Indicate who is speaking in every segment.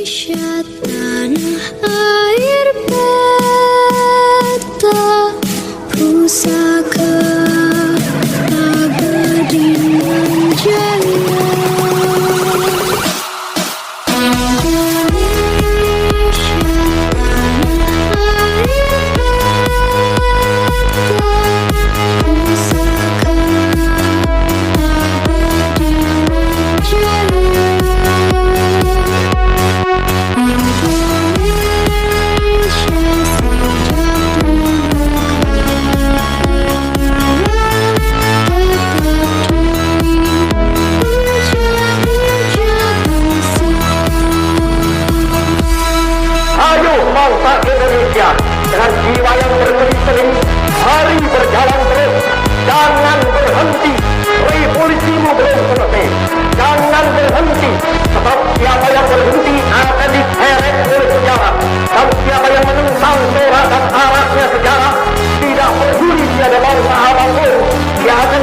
Speaker 1: Indonesia tanah air beta pusaka abadi menjaya.
Speaker 2: Indonesia dengan jiwa yang berkelit-kelit, hari berjalan terus, jangan berhenti, revolusimu belum selesai, jangan berhenti, sebab siapa yang berhenti akan diseret oleh sejarah, dan siapa yang menentang Torah dan arahnya sejarah, tidak peduli dia ada bangsa apapun, dia akan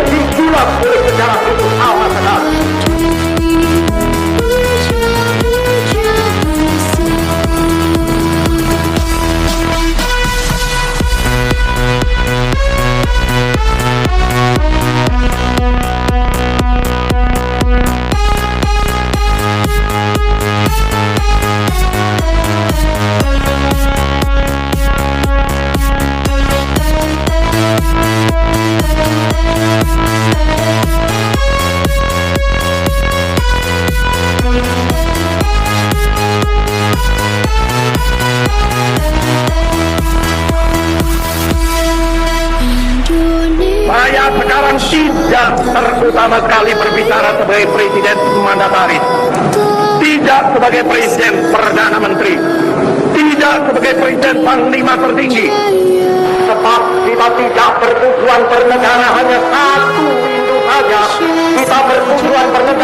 Speaker 2: disulap oleh sejarah itu sama sekali. Saya sekarang tidak terutama sekali berbicara sebagai presiden mandataris, tidak sebagai presiden perdana menteri, tidak sebagai presiden panglima tertinggi, sebab kita tidak bertujuan bernegara hanya satu Indo saja, kita bertujuan bernegara